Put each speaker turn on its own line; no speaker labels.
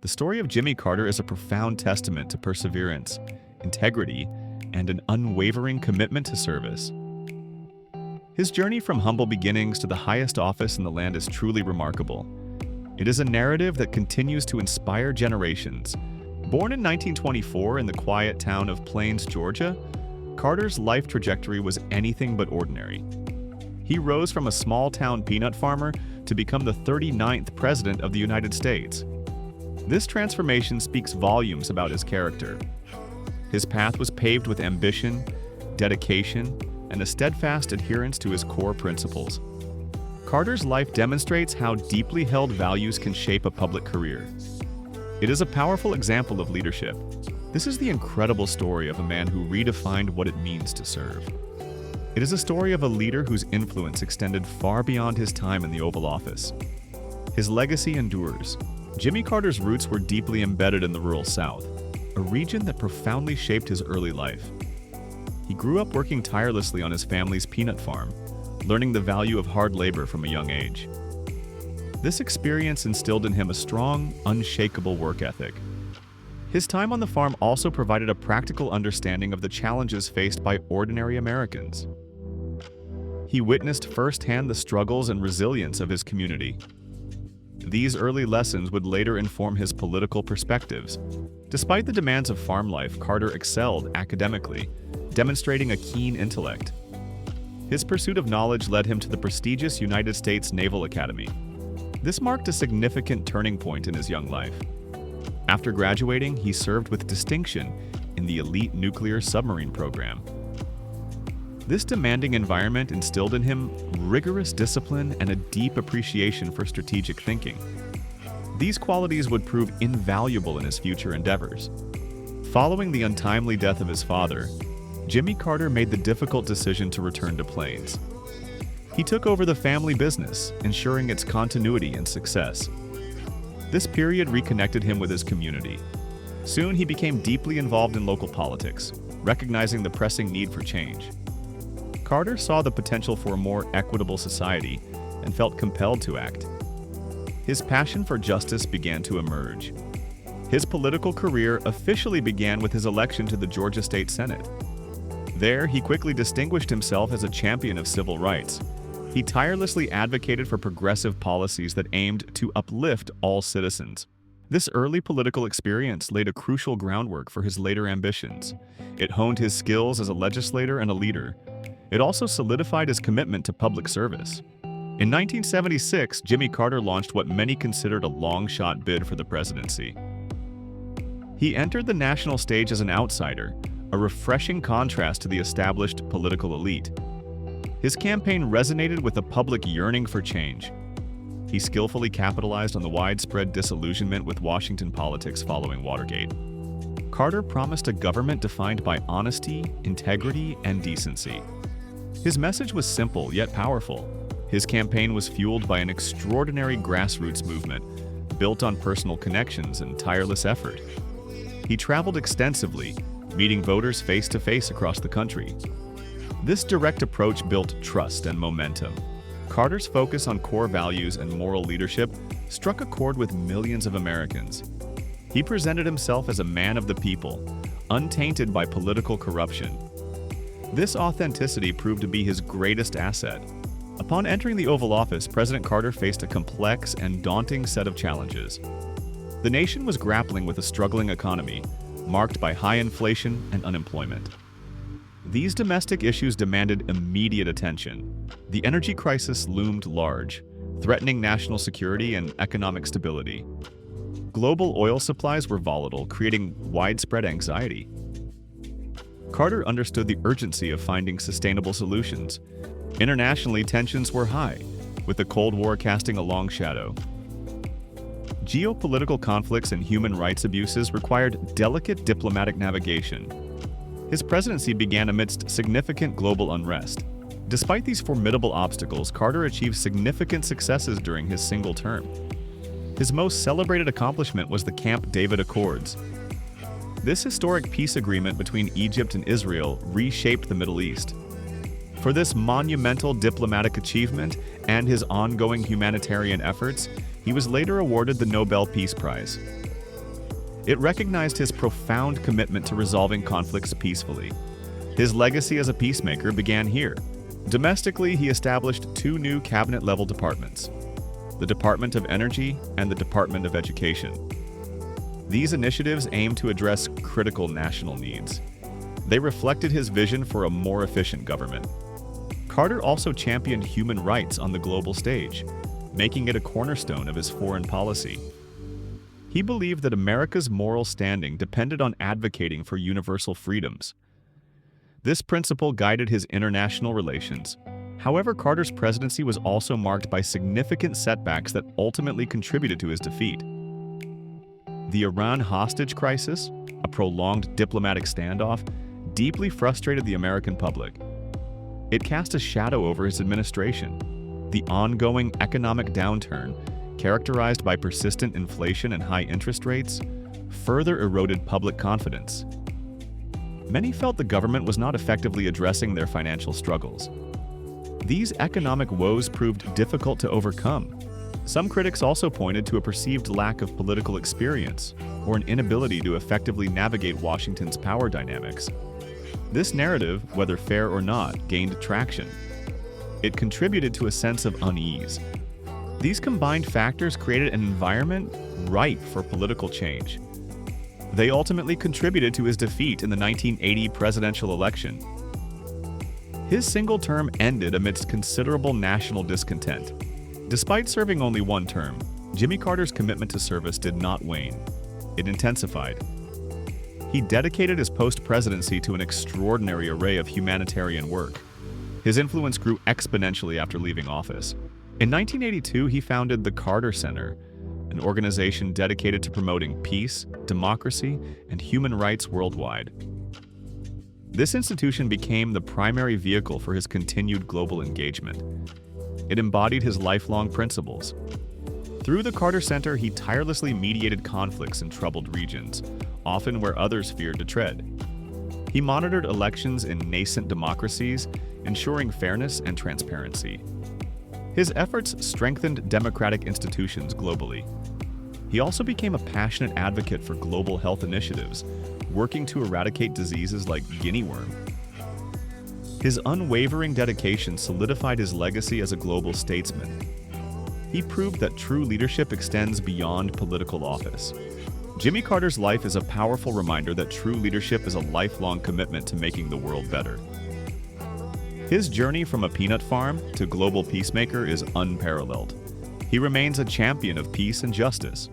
The story of Jimmy Carter is a profound testament to perseverance, integrity, and an unwavering commitment to service. His journey from humble beginnings to the highest office in the land is truly remarkable. It is a narrative that continues to inspire generations. Born in 1924 in the quiet town of Plains, Georgia, Carter's life trajectory was anything but ordinary. He rose from a small-town peanut farmer to become the 39th President of the United States. This transformation speaks volumes about his character. His path was paved with ambition, dedication, and a steadfast adherence to his core principles. Carter's life demonstrates how deeply held values can shape a public career. It is a powerful example of leadership. This is the incredible story of a man who redefined what it means to serve. It is a story of a leader whose influence extended far beyond his time in the Oval Office. His legacy endures. Jimmy Carter's roots were deeply embedded in the rural South, a region that profoundly shaped his early life. He grew up working tirelessly on his family's peanut farm, learning the value of hard labor from a young age. This experience instilled in him a strong, unshakable work ethic. His time on the farm also provided a practical understanding of the challenges faced by ordinary Americans. He witnessed firsthand the struggles and resilience of his community. These early lessons would later inform his political perspectives. Despite the demands of farm life, Carter excelled academically, demonstrating a keen intellect. His pursuit of knowledge led him to the prestigious United States Naval Academy. This marked a significant turning point in his young life. After graduating, he served with distinction in the elite nuclear submarine program. This demanding environment instilled in him rigorous discipline and a deep appreciation for strategic thinking. These qualities would prove invaluable in his future endeavors. Following the untimely death of his father, Jimmy Carter made the difficult decision to return to Plains. He took over the family business, ensuring its continuity and success. This period reconnected him with his community. Soon he became deeply involved in local politics, recognizing the pressing need for change. Carter saw the potential for a more equitable society and felt compelled to act. His passion for justice began to emerge. His political career officially began with his election to the Georgia State Senate. There, he quickly distinguished himself as a champion of civil rights. He tirelessly advocated for progressive policies that aimed to uplift all citizens. This early political experience laid a crucial groundwork for his later ambitions. It honed his skills as a legislator and a leader. It also solidified his commitment to public service. In 1976, Jimmy Carter launched what many considered a long-shot bid for the presidency. He entered the national stage as an outsider, a refreshing contrast to the established political elite. His campaign resonated with a public yearning for change. He skillfully capitalized on the widespread disillusionment with Washington politics following Watergate. Carter promised a government defined by honesty, integrity, and decency. His message was simple yet powerful. His campaign was fueled by an extraordinary grassroots movement, built on personal connections and tireless effort. He traveled extensively, meeting voters face-to-face across the country. This direct approach built trust and momentum. Carter's focus on core values and moral leadership struck a chord with millions of Americans. He presented himself as a man of the people, untainted by political corruption. This authenticity proved to be his greatest asset. Upon entering the Oval Office, President Carter faced a complex and daunting set of challenges. The nation was grappling with a struggling economy, marked by high inflation and unemployment. These domestic issues demanded immediate attention. The energy crisis loomed large, threatening national security and economic stability. Global oil supplies were volatile, creating widespread anxiety. Carter understood the urgency of finding sustainable solutions. Internationally, tensions were high, with the Cold War casting a long shadow. Geopolitical conflicts and human rights abuses required delicate diplomatic navigation. His presidency began amidst significant global unrest. Despite these formidable obstacles, Carter achieved significant successes during his single term. His most celebrated accomplishment was the Camp David Accords. This historic peace agreement between Egypt and Israel reshaped the Middle East. For this monumental diplomatic achievement and his ongoing humanitarian efforts, he was later awarded the Nobel Peace Prize. It recognized his profound commitment to resolving conflicts peacefully. His legacy as a peacemaker began here. Domestically, he established two new cabinet-level departments, the Department of Energy and the Department of Education. These initiatives aimed to address critical national needs. They reflected his vision for a more efficient government. Carter also championed human rights on the global stage, making it a cornerstone of his foreign policy. He believed that America's moral standing depended on advocating for universal freedoms. This principle guided his international relations. However, Carter's presidency was also marked by significant setbacks that ultimately contributed to his defeat. The Iran hostage crisis, a prolonged diplomatic standoff, deeply frustrated the American public. It cast a shadow over his administration. The ongoing economic downturn, characterized by persistent inflation and high interest rates, further eroded public confidence. Many felt the government was not effectively addressing their financial struggles. These economic woes proved difficult to overcome. Some critics also pointed to a perceived lack of political experience or an inability to effectively navigate Washington's power dynamics. This narrative, whether fair or not, gained traction. It contributed to a sense of unease. These combined factors created an environment ripe for political change. They ultimately contributed to his defeat in the 1980 presidential election. His single term ended amidst considerable national discontent. Despite serving only one term, Jimmy Carter's commitment to service did not wane. It intensified. He dedicated his post-presidency to an extraordinary array of humanitarian work. His influence grew exponentially after leaving office. In 1982, he founded the Carter Center, an organization dedicated to promoting peace, democracy, and human rights worldwide. This institution became the primary vehicle for his continued global engagement. It embodied his lifelong principles. Through the Carter Center, he tirelessly mediated conflicts in troubled regions, often where others feared to tread. He monitored elections in nascent democracies, ensuring fairness and transparency. His efforts strengthened democratic institutions globally. He also became a passionate advocate for global health initiatives, working to eradicate diseases like guinea worm. His unwavering dedication solidified his legacy as a global statesman. He proved that true leadership extends beyond political office. Jimmy Carter's life is a powerful reminder that true leadership is a lifelong commitment to making the world better. His journey from a peanut farm to global peacemaker is unparalleled. He remains a champion of peace and justice,